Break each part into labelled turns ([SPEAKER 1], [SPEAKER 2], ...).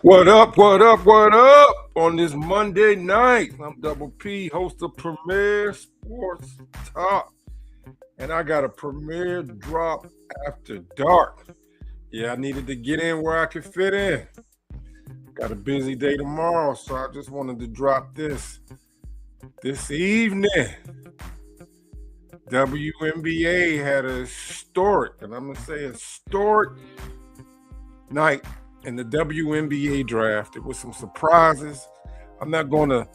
[SPEAKER 1] What up, what up, what up? On this Monday night, I'm Double P, host of Premier Sports Talk. And I got a premiere drop after dark. Yeah, I needed to get in where I could fit in. Got a busy day tomorrow, so I just wanted to drop this evening. Wnba had a historic, and I'm going to say historic night in the WNBA draft. There was some surprises. I'm not going to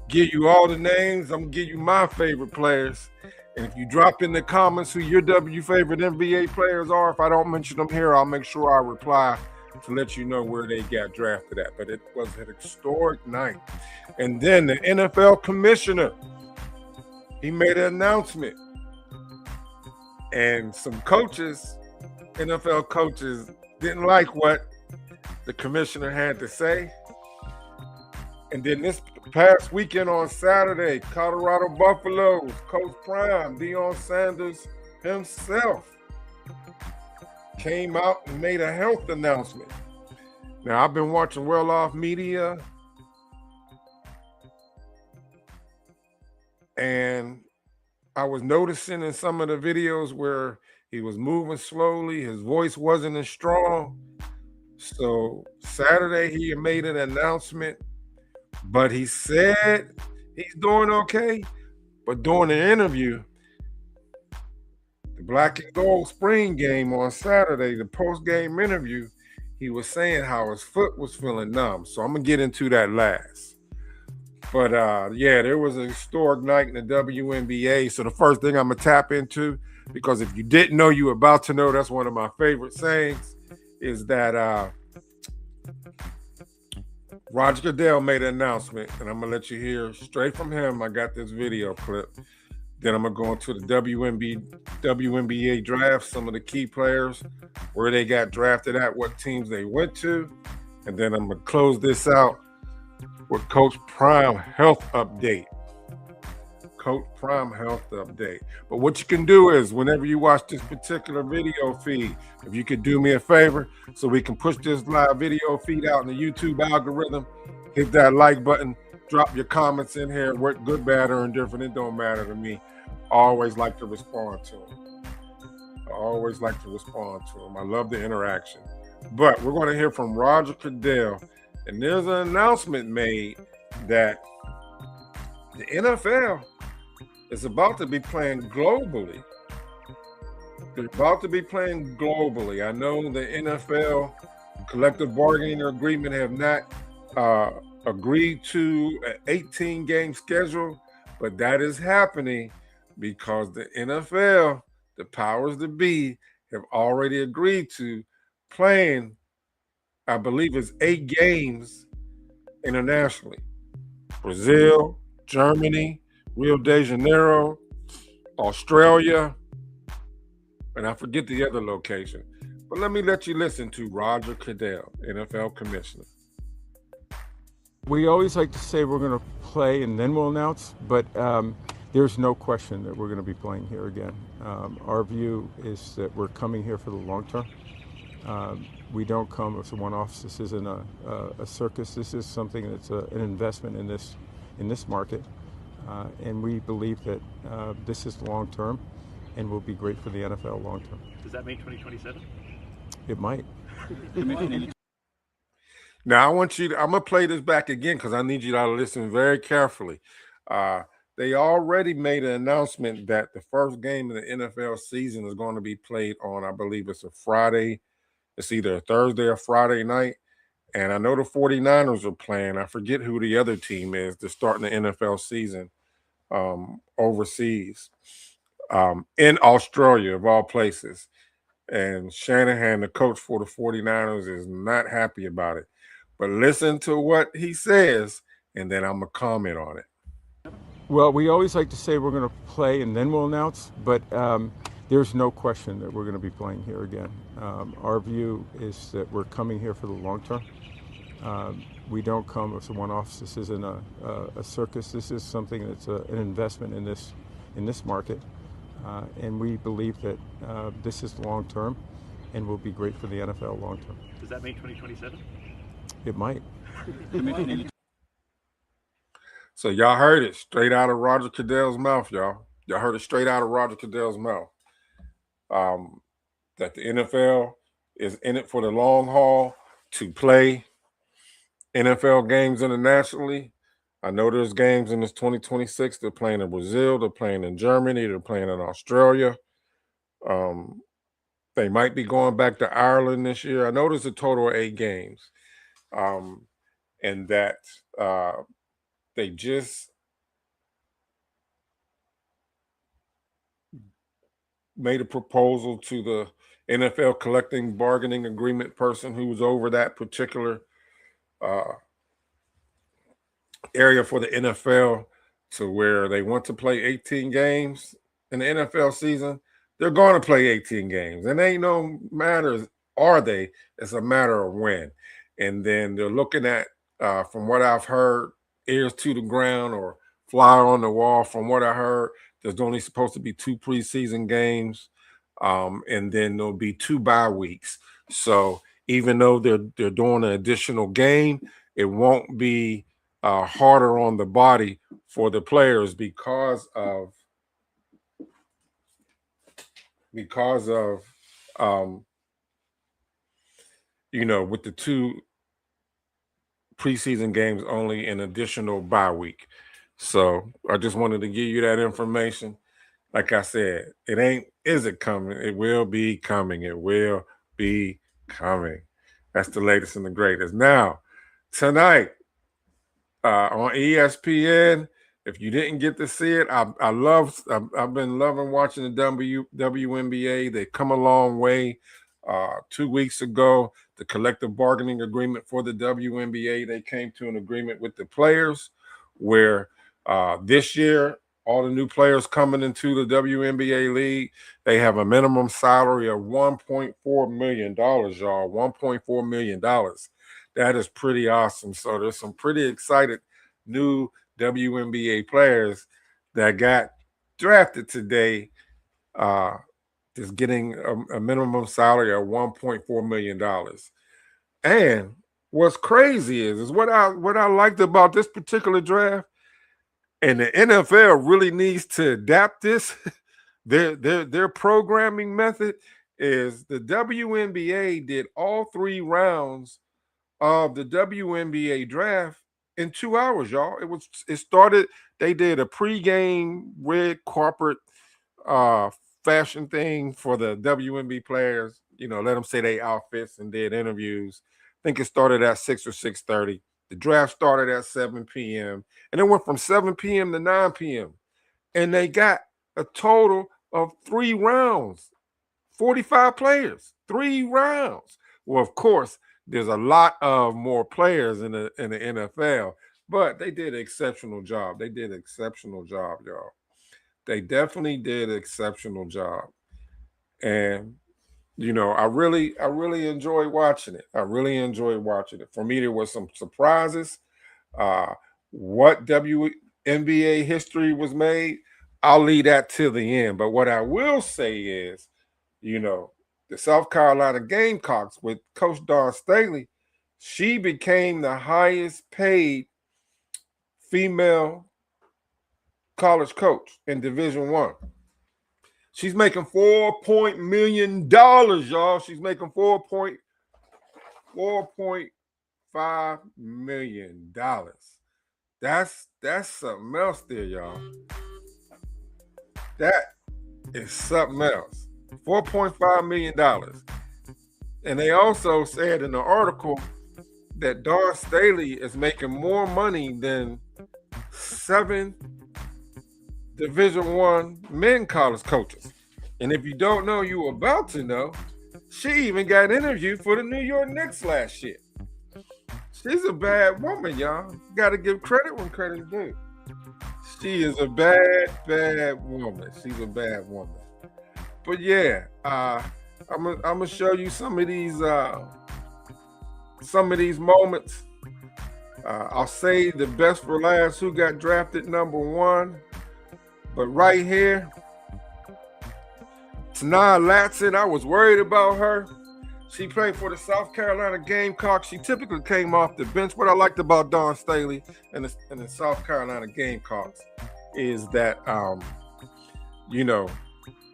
[SPEAKER 1] give you all the names. I'm going to give you my favorite players. And if you drop in the comments who your favorite NBA players are, if I don't mention them here, I'll make sure I reply to let you know where they got drafted at. But it was an historic night. And then the NFL commissioner, he made an announcement. And some coaches, NFL coaches, didn't like what the commissioner had to say. And then this past weekend on Saturday, Colorado Buffaloes, Coach Prme, Deion Sanders himself, came out and made a health announcement. Now, I've been watching well-off media, and I was noticing in some of the videos where he was moving slowly, his voice wasn't as strong. So Saturday he made an announcement, but he said he's doing okay. But during the interview, the Black and Gold Spring game on Saturday, the post-game interview, he was saying how his foot was feeling numb. So I'm going to get into that last. But yeah, there was a historic night in the WNBA. So the first thing I'm going to tap into, because if you didn't know, you're about to know, that's one of my favorite sayings, is that Roger Goodell made an announcement, and I'm going to let you hear straight from him. I got this video clip. Then I'm going to go into the WNBA draft, some of the key players, where they got drafted at, what teams they went to. And then I'm going to close this out with Coach Prme health update. Coach Prme health update. But what you can do is, whenever you watch this particular video feed, if you could do me a favor so we can push this live video feed out in the YouTube algorithm, hit that like button, drop your comments in here, what good, bad, or indifferent, it don't matter to me. I always like to respond to them. I love the interaction. But we're going to hear from Roger Goodell, and there's an announcement made that the NFL is about to be playing globally. They're about to be playing globally. I know the NFL collective bargaining agreement have not agreed to an 18-game schedule, but that is happening because the NFL, the powers that be, have already agreed to playing, I believe it's 8 games internationally. Brazil, Germany, Rio de Janeiro, Australia, and I forget the other location. But let me let you listen to Roger Goodell, NFL Commissioner.
[SPEAKER 2] We always like to say we're going to play and then we'll announce, but there's no question that we're going to be playing here again. Our view is that we're coming here for the long term. We don't come as a one-off. This isn't a circus. This is something that's an investment in this market. And we believe that this is long-term and will be great for the NFL long-term.
[SPEAKER 3] Does that mean 2027?
[SPEAKER 2] It might.
[SPEAKER 1] Now, I'm going to play this back again because I need you to listen very carefully. They already made an announcement that the first game of the NFL season is going to be played on, I believe it's a Friday. It's either a Thursday or Friday night. And I know the 49ers are playing. I forget who the other team is to start the NFL season overseas in Australia, of all places. And Shanahan, the coach for the 49ers, is not happy about it. But listen to what he says, and then I'm going to comment on it.
[SPEAKER 2] Well, we always like to say we're going to play and then we'll announce, but there's no question that we're going to be playing here again. Our view is that we're coming here for the long term. We don't come as a one-off. This isn't a circus. This is something that's an investment in this market. And we believe that this is long-term and will be great for the NFL long-term.
[SPEAKER 3] Does that mean 2027?
[SPEAKER 2] It might.
[SPEAKER 1] So y'all heard it straight out of Roger Goodell's mouth, y'all. Y'all heard it straight out of Roger Goodell's mouth. That the NFL is in it for the long haul to play NFL games internationally. I know there's games in this 2026. They're playing in Brazil. They're playing in Germany. They're playing in Australia. They might be going back to Ireland this year. I know there's a total of 8 games. And that they just made a proposal to the NFL collecting bargaining agreement person who was over that particular area for the NFL, to where they want to play 18 games in the NFL season. They're going to play 18 games. And ain't no matter, are they? It's a matter of when. And then they're looking at, from what I've heard, ears to the ground or fly on the wall. From what I heard, there's only supposed to be 2 preseason games. And then there'll be 2 bye weeks. So even though they're doing an additional game, it won't be harder on the body for the players because of with the 2 preseason games only, an additional bye week. So I just wanted to give you that information. Like I said, is it coming? It will be coming. It will be coming. That's the latest and the greatest. Now, tonight on ESPN, if you didn't get to see it, I've been loving watching the WNBA. They've come a long way. 2 weeks ago, the collective bargaining agreement for the WNBA, they came to an agreement with the players where this year, all the new players coming into the WNBA league, they have a minimum salary of $1.4 million, y'all. $1.4 million. That is pretty awesome. So there's some pretty excited new WNBA players that got drafted today, just getting a minimum salary of $1.4 million. And what's crazy is what I liked about this particular draft, and the NFL really needs to adapt this. Their programming method is the WNBA did all 3 rounds of the WNBA draft in 2 hours, y'all. It started. They did a pregame red carpet fashion thing for the WNBA players. Let them say their outfits and did interviews. I think it started at 6 or 6:30. The draft started at 7 p.m. and it went from 7 p.m. to 9 p.m. And they got a total of 3 rounds, 45 players, 3 rounds. Well, of course, there's a lot of more players in the NFL, but they did an exceptional job. They did an exceptional job, y'all. They definitely did an exceptional job. And I really enjoyed watching it. I really enjoyed watching it. For me, there was some surprises. What WNBA history was made, I'll leave that till the end. But what I will say is, the South Carolina Gamecocks with Coach Dawn Staley, she became the highest paid female college coach in Division I. She's making $4 million, y'all. She's making $4.5 million. That's something else there, y'all. That is something else. $4.5 million. And they also said in the article that Dawn Staley is making more money than 7 Division I men college coaches. And if you don't know, you're about to know, she even got interviewed for the New York Knicks last year. She's a bad woman, y'all. Got to give credit when credit's due. She is a bad woman. She's a bad woman. But yeah, I'm gonna show you some of these moments. I'll say the best for last. Who got drafted number 1? But right here, Tanaya Latson, I was worried about her. She played for the South Carolina Gamecocks. She typically came off the bench. What I liked about Dawn Staley and the South Carolina Gamecocks is that, you know,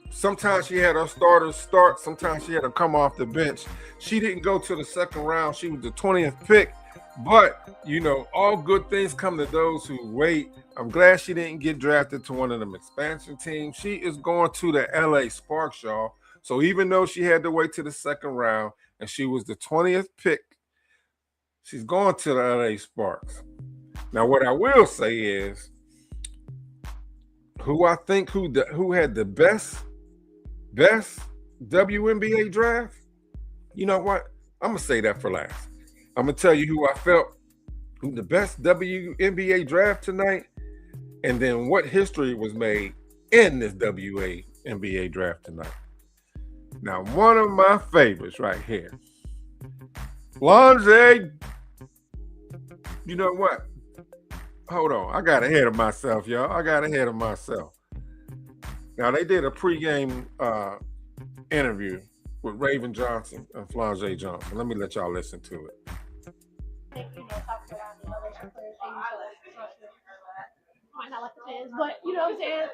[SPEAKER 1] sometimes she had her starters start. Sometimes she had to come off the bench. She didn't go to the second round. She was the 20th pick. But, you know, all good things come to those who wait. I'm glad she didn't get drafted to one of them expansion teams. She is going to the LA Sparks, y'all. So even though she had to wait to the second round and she was the 20th pick, she's going to the LA Sparks. Now, what I will say is who I think who had the best WNBA draft, you know what? I'm going to say that for last. I'm going to tell you who I felt who the best WNBA draft tonight, and then what history was made in this WNBA draft tonight. Now, one of my favorites right here, Lindsay. You know what? Hold on. I got ahead of myself, y'all. I got ahead of myself. Now, they did a pregame interview with Raven Johnson and Flau'jae Johnson. Let me let y'all listen to it.
[SPEAKER 3] Might not like the fans, but you know what I'm saying?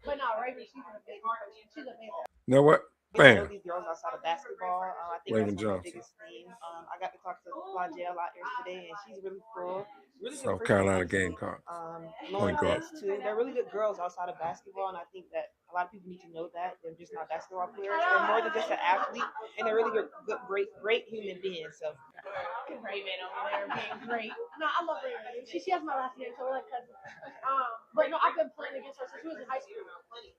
[SPEAKER 3] But no, Raven, she's an amazing person. She's amazing.
[SPEAKER 1] You know what?
[SPEAKER 4] Know these girls outside of basketball. I think
[SPEAKER 1] Raven
[SPEAKER 4] that's one of the
[SPEAKER 1] Johnson.
[SPEAKER 4] biggest things. I got to talk to Flau'jae a lot yesterday, and she's really cool. Really good
[SPEAKER 1] South
[SPEAKER 4] person,
[SPEAKER 1] Carolina
[SPEAKER 4] actually.
[SPEAKER 1] Gamecocks.
[SPEAKER 4] Lauren Betts, too. They're really good girls outside of basketball, and I think that a lot of people need to know that. They're just not basketball players. They're more than just an athlete, and they're really good, great human beings. So
[SPEAKER 3] Raven over there being great. No, I love Raven. She has my last name, so we're like cousins. But no, I've been playing against her since she was in high school. She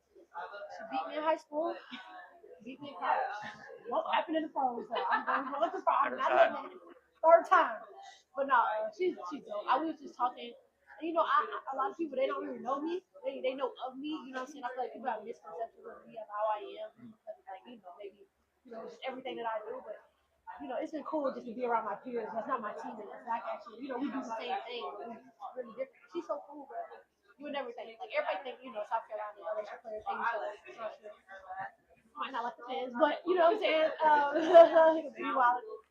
[SPEAKER 3] beat me in high school. Beat me in college. What happened in the pros? So I'm going to the pros. I'm not letting it. Third time. But no, she's dope. I was just talking. And, you know, a lot of people, they don't really know me. They know of me. You know what I'm saying? I feel like people have misconceptions of me, of how I am. Because, like, you know, maybe, you know, just everything that I do. But, you know, it's been cool just to be around my peers. That's not my teammates. Like, actually, you know, we do the same thing. But it's really different. She's so cool, bro. You would never think. Like, everybody think, you know, South Carolina, LSU players think so. Might not like the fans, but you know what I'm saying?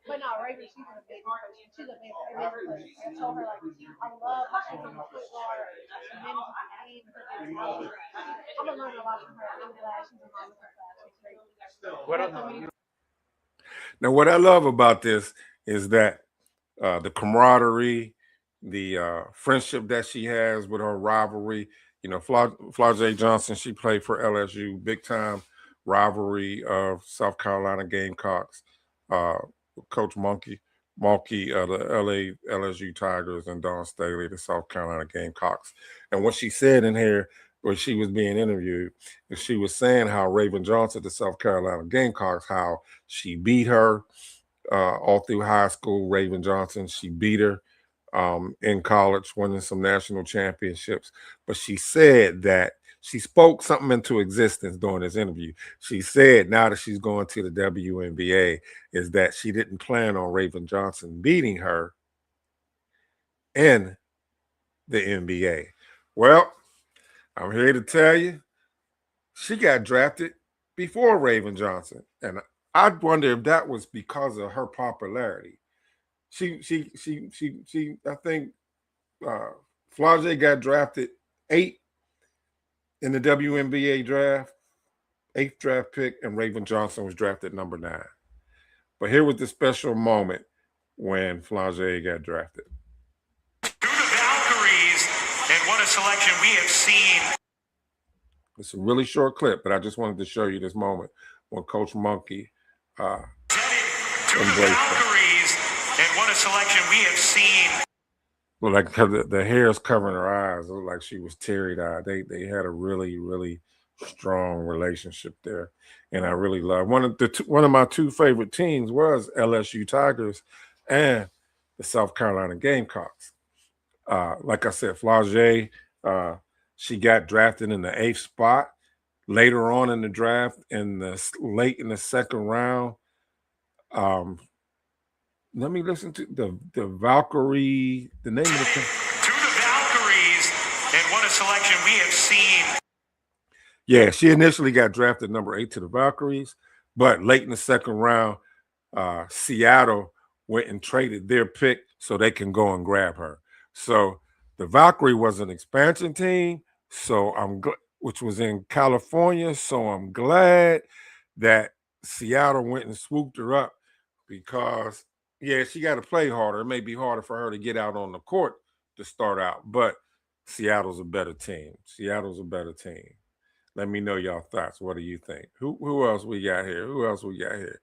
[SPEAKER 3] But no, Raven, she's an amazing person. She's an amazing person. I told her, like, I love how she can point guard. She manages the game. I'm going to learn a lot from her. I'm glad she's in my class. She's great.
[SPEAKER 1] Now, what I love about this is that the camaraderie, the friendship that she has with her rivalry. You know, Flau'jae Johnson, she played for LSU, big time rivalry of South Carolina Gamecocks, Coach Mulkey, the LSU Tigers, and Dawn Staley, the South Carolina Gamecocks. And what she said in here, where she was being interviewed, is she was saying how Raven Johnson, the South Carolina Gamecocks, how she beat her all through high school. Raven Johnson, she beat her in college, winning some national championships. But she said that she spoke something into existence during this interview. She said now that she's going to the WNBA is that she didn't plan on Raven Johnson beating her in the NBA. Well, I'm here to tell you, she got drafted before Raven Johnson. And I wonder if that was because of her popularity. She I think Flau'jae got drafted 8 in the WNBA draft, 8th draft pick, and Raven Johnson was drafted number 9. But here was the special moment when Flau'jae got drafted.
[SPEAKER 5] To the Valkyries, and what a selection we have seen.
[SPEAKER 1] It's a really short clip, but I just wanted to show you this moment when Coach Mulkey
[SPEAKER 5] to the Valkyries, and what a selection we have seen.
[SPEAKER 1] Well, like the hair is covering her eyes. It looked like she was teary-eyed. They had a really, really strong relationship there, and I really love one of my 2 favorite teams was LSU Tigers and the South Carolina Gamecocks. Like I said, Flau'jae, she got drafted in the 8th spot. Later on in the draft, late in the second round, let me listen to the Valkyrie, the name of the thing.
[SPEAKER 5] To the Valkyries, and what a selection we have seen.
[SPEAKER 1] Yeah, she initially got drafted number 8 to the Valkyries, But late in the second round, Seattle went and traded their pick so they can go and grab her. So the Valkyrie was an expansion team, so which was in California. So I'm glad that Seattle went and swooped her up because, yeah, she got to play harder. It may be harder for her to get out on the court to start out, but Seattle's a better team. Seattle's a better team. Let me know y'all thoughts. What do you think? Who else we got here? Who else we got here?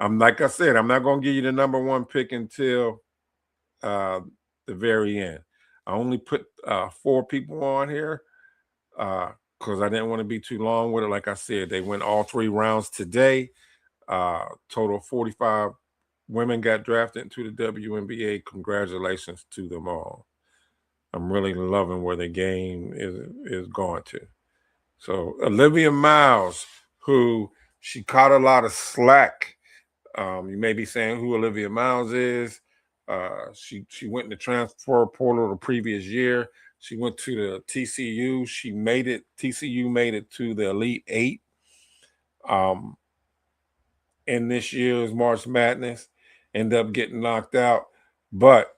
[SPEAKER 1] Like I said, I'm not going to give you the number one pick until the very end. I only put 4 people on here because I didn't want to be too long with it. Like I said, they went all 3 rounds today. Total 45 women got drafted into the WNBA. Congratulations to them all. I'm really loving where the game is going to. So Olivia Miles, who she caught a lot of slack. You may be saying who Olivia Miles is. She went in the transfer portal the previous year. She went to the TCU. TCU made it to the Elite 8 in this year's March Madness. Ended up getting knocked out. But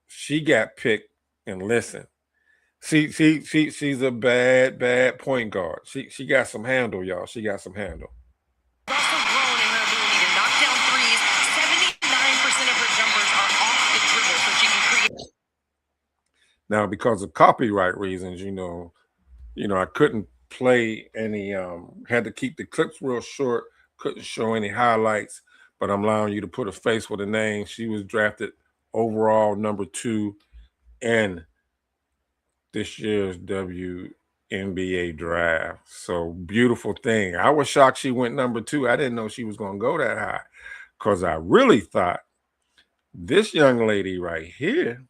[SPEAKER 1] she got picked, and listen, she's a bad point guard. She got some handle, y'all. She got some handle.
[SPEAKER 5] Also grown in her ability to knock down threes. 79% of her jumpers are off the dribble, so she can create.
[SPEAKER 1] Now, because of copyright reasons, I couldn't play any. Had to keep the clips real short. Couldn't show any highlights, but I'm allowing you to put a face with a name. She was drafted overall number 2 in this year's WNBA draft. So beautiful thing. I was shocked she went number 2. I didn't know she was going to go that high because I really thought this young lady right here,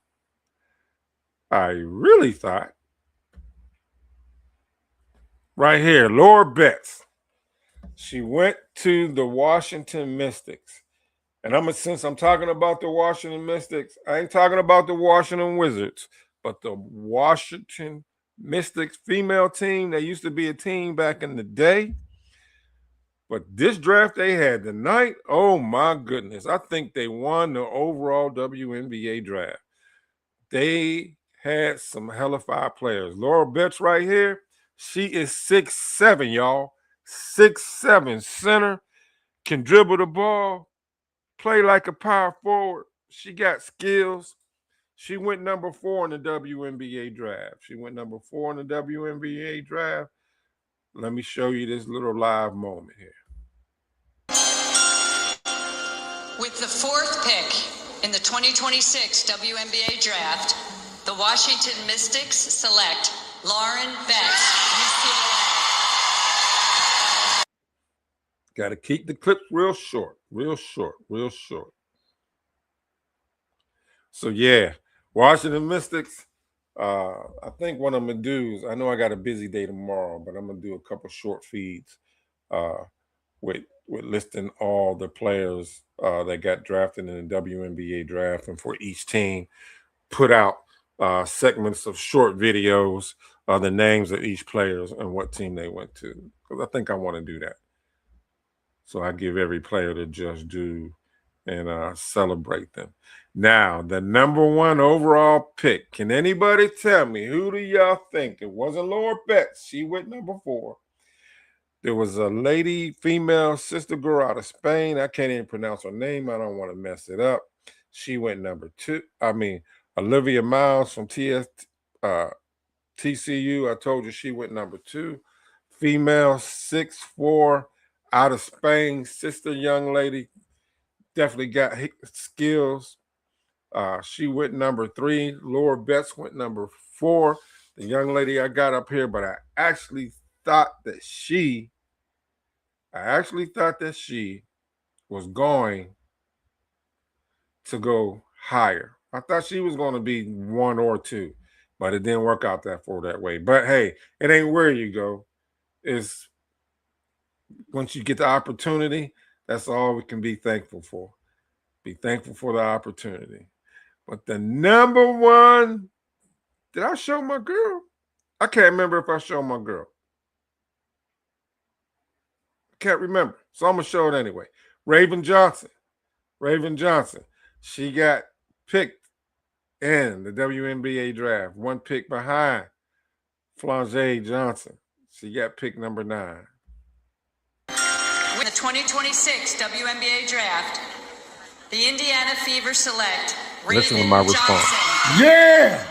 [SPEAKER 1] right here, Laura Betts. She went to the Washington Mystics. And since I'm talking about the Washington Mystics, I ain't talking about the Washington Wizards, but the Washington Mystics female team. They used to be a team back in the day. But this draft they had tonight, oh my goodness. I think they won the overall WNBA draft. They had some hellified players. Laura Betts right here, she is 6'7", y'all. 6'7", center, can dribble the ball, play like a power forward. She got skills. She went number 4 in the WNBA draft. Let me show you this little live moment here.
[SPEAKER 6] With the 4th pick in the 2026 WNBA draft, the Washington Mystics select Lauren Betts, UCLA.
[SPEAKER 1] Got to keep the clips real short. So, yeah, Washington Mystics, I think what I'm going to do is, I know I got a busy day tomorrow, but I'm going to do a couple short feeds with listing all the players that got drafted in the WNBA draft, and for each team, put out segments of short videos, the names of each players and what team they went to, because I think I want to do that. So I give every player the just due and celebrate them. Now, the number 1 overall pick. Can anybody tell me, who do y'all think? It wasn't Laura Betts. She went number 4. There was a lady, female sister girl out of Spain. I can't even pronounce her name. I don't want to mess it up. She went number 2. Olivia Miles from TCU. I told you she went number 2. Female, 6'4", out of Spain, sister young lady. Definitely got skills. She went number 3. Laura Betts went number 4. The young lady I got up here, but I actually thought that she was going to go higher. I thought she was going to be 1 or 2, but it didn't work out that way. But hey, it ain't where you go. It's once you get the opportunity, that's all we can be thankful for. Be thankful for the opportunity. But the number 1, did I show my girl? I can't remember if I showed my girl. can't remember. So I'm going to show it anyway. Raven Johnson. She got picked in the WNBA draft. One pick behind Flau'jae Johnson. She got pick number 9.
[SPEAKER 6] With the 2026 WNBA draft, the Indiana Fever select
[SPEAKER 1] Listen to
[SPEAKER 6] Raven
[SPEAKER 1] my response.
[SPEAKER 6] Johnson.
[SPEAKER 1] Yeah!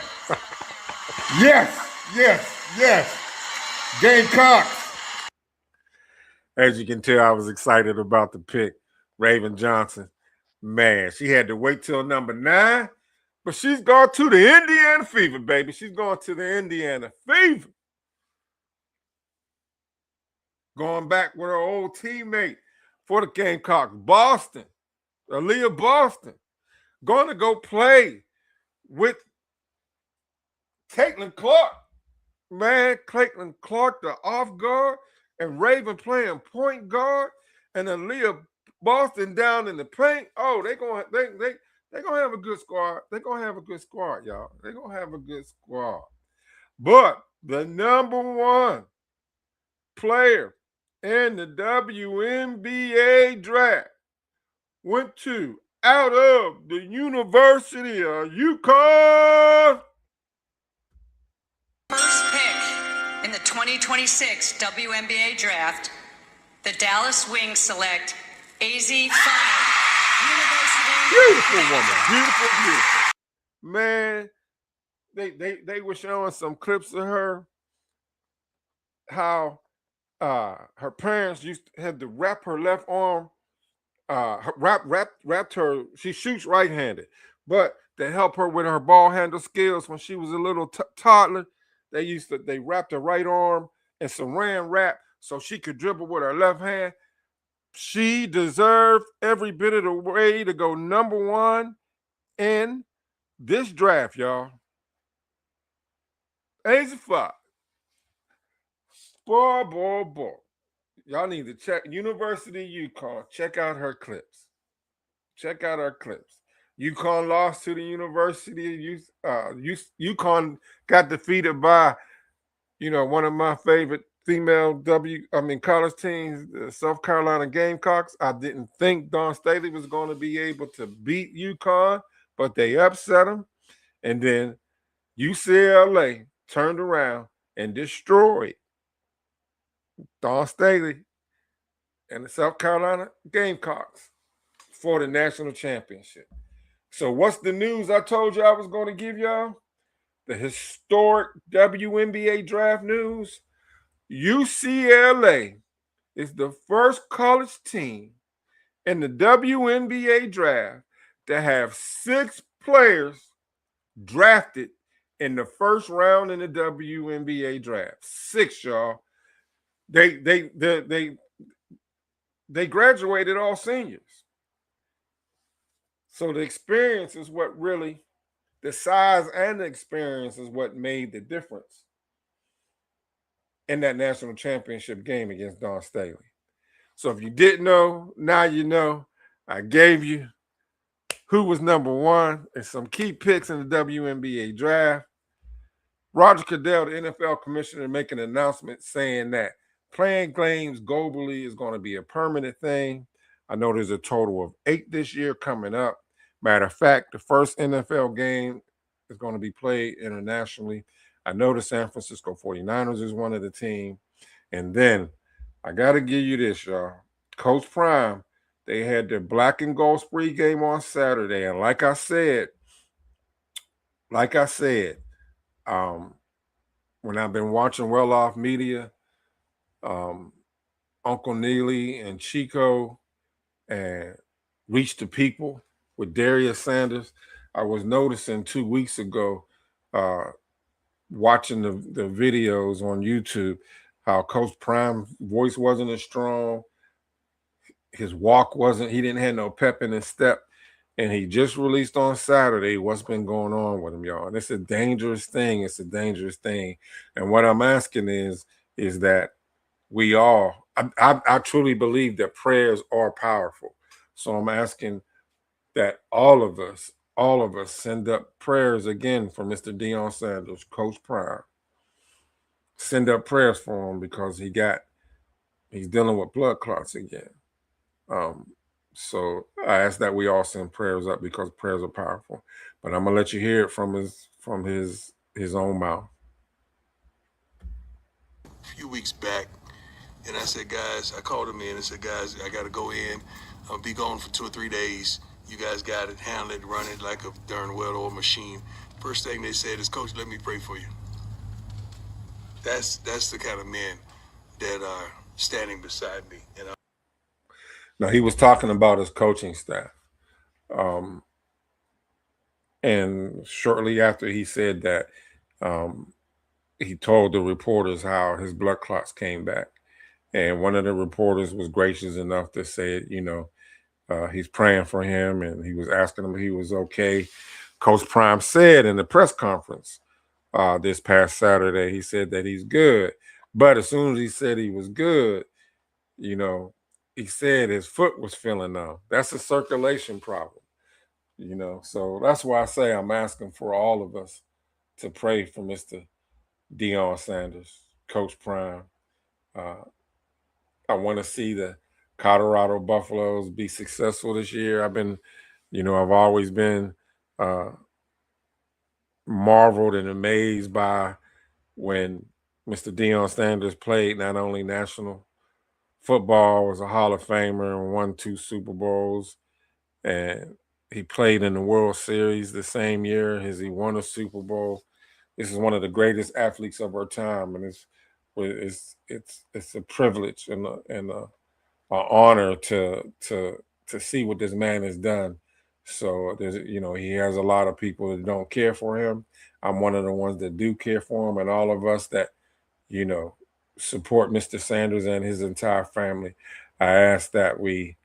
[SPEAKER 1] Yes. Gamecocks. As you can tell, I was excited about the pick. Raven Johnson. Man, she had to wait till number 9, but she's gone to the Indiana Fever, baby. She's going to the Indiana Fever. Going back with her old teammate for the Gamecocks, Boston, Aaliyah Boston. Going to go play with Caitlin Clark. Man, Caitlin Clark, the off guard, and Raven playing point guard, and Aaliyah Boston down in the paint. Oh, they gonna have a good squad. They're gonna have a good squad, y'all. They're gonna have a good squad. But the number 1 player in the WNBA draft went to out of the University of UConn.
[SPEAKER 6] First pick in the 2026 WNBA draft, the Dallas Wings select AZ5.
[SPEAKER 1] Beautiful woman. Beautiful. Man, they were showing some clips of her, how her parents had to wrap her left arm, wrapped her. She shoots right-handed, but to help her with her ball handle skills when she was a little toddler, they wrapped her right arm in saran wrap so she could dribble with her left hand. She deserved every bit of the way to go number 1 in this draft, y'all. AZ5. Boy. Y'all need to check University of UConn. Check out her clips. UConn lost to the University of UConn got defeated by, one of my favorite female college teams, the South Carolina Gamecocks. I didn't think Dawn Staley was going to be able to beat UConn, but they upset them. And then UCLA turned around and destroyed Dawn Staley and the South Carolina Gamecocks for the national championship. So what's the news I told you I was going to give y'all? The historic WNBA draft news. UCLA is the first college team in the WNBA draft to have 6 players drafted in the first round in the WNBA draft. 6, y'all. They graduated all seniors. So the experience is what really, the size and the experience is what made the difference in that national championship game against Dawn Staley. So if you didn't know, now you know. I gave you who was number 1 and some key picks in the WNBA draft. Roger Goodell, the NFL commissioner, making an announcement saying that playing games globally is going to be a permanent thing. I know there's a total of 8 this year coming up. Matter of fact, the first NFL game is going to be played internationally. I know the San Francisco 49ers is one of the team. And then I got to give you this, y'all. Coach Prme, they had their black and gold spree game on Saturday. And like I said, when I've been watching Well Off Media, Uncle Neely and Chico and Reach the People with Darius Sanders, I was noticing 2 weeks ago, watching the videos on YouTube, how Coach Prme's voice wasn't as strong. His walk wasn't, he didn't have no pep in his step. And he just released on Saturday what's been going on with him, y'all. And it's a dangerous thing. It's a dangerous thing. And what I'm asking is that we all, I truly believe that prayers are powerful. So I'm asking that all of us send up prayers again for Mr. Deion Sanders, Coach Prme. Send up prayers for him because he got he's dealing with blood clots again. So I ask that we all send prayers up because prayers are powerful. But I'm gonna let you hear it from his own mouth.
[SPEAKER 7] A few weeks back, and I said, guys, I called him in and said, guys, I got to go in. I'll be gone for 2 or 3 days. You guys got it, handle it, run it like a darn well-oiled machine. First thing they said is, Coach, let me pray for you. That's the kind of men that are standing beside me. And
[SPEAKER 1] now, he was talking about his coaching staff. And shortly after he said that, he told the reporters how his blood clots came back. And one of the reporters was gracious enough to say, he's praying for him, and he was asking him if he was okay. Coach Prme said in the press conference this past Saturday, he said that he's good. But as soon as he said he was good, he said his foot was feeling numb. That's a circulation problem, So that's why I say I'm asking for all of us to pray for Mr. Deion Sanders, Coach Prme. I want to see the Colorado Buffaloes be successful this year. I've always been marveled and amazed by when Mr. Deion Sanders played not only national football, was a Hall of Famer and won 2 Super Bowls, and he played in the World Series the same year as he won a Super Bowl. This is one of the greatest athletes of our time, and it's a privilege and an honor to see what this man has done. So he has a lot of people that don't care for him. I'm one of the ones that do care for him, and all of us that support Mr. Sanders and his entire family. I ask that we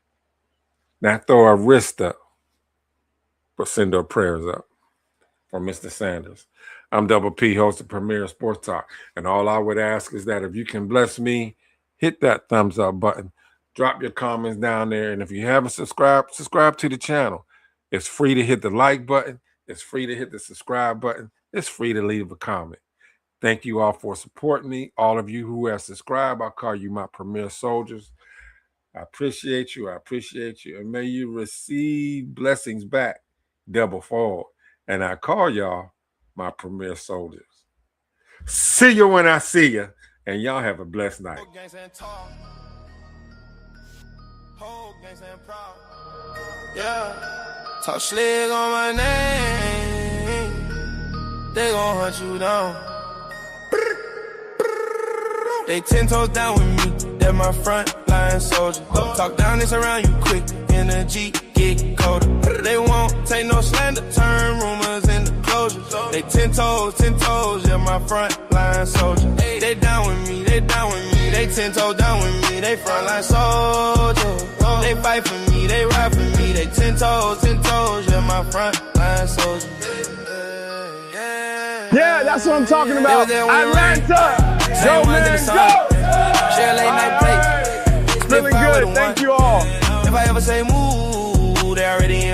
[SPEAKER 1] not throw our wrist up, but send our prayers up for Mr. Sanders. I'm Double P, host of Premier Sports Talk. And all I would ask is that if you can bless me, hit that thumbs up button. Drop your comments down there. And if you haven't subscribed, subscribe to the channel. It's free to hit the like button. It's free to hit the subscribe button. It's free to leave a comment. Thank you all for supporting me. All of you who have subscribed, I call you my Premier Soldiers. I appreciate you. I appreciate you. And may you receive blessings back double fold. And I call y'all my Premier Soldiers. See you when I see you. And y'all have a blessed night.
[SPEAKER 8] Yeah, talk slick on my name. They gon' hunt you down. They 10 toes down with me. They're my front line soldier. Talk down this around you quick. Energy get colder. They won't take no slander. Turn rumors into closure. They 10 toes, yeah, my front line soldier. They down with me, they down with me. They 10 toes down with me, they front line soldier. They fight for me, they ride for me. They 10 toes, yeah, my front line soldier.
[SPEAKER 2] Yeah, that's what I'm talking about. Atlanta! Go, man, go!
[SPEAKER 8] Share late night play.
[SPEAKER 2] Feeling good, thank you all.
[SPEAKER 8] If I ever say move, they already in.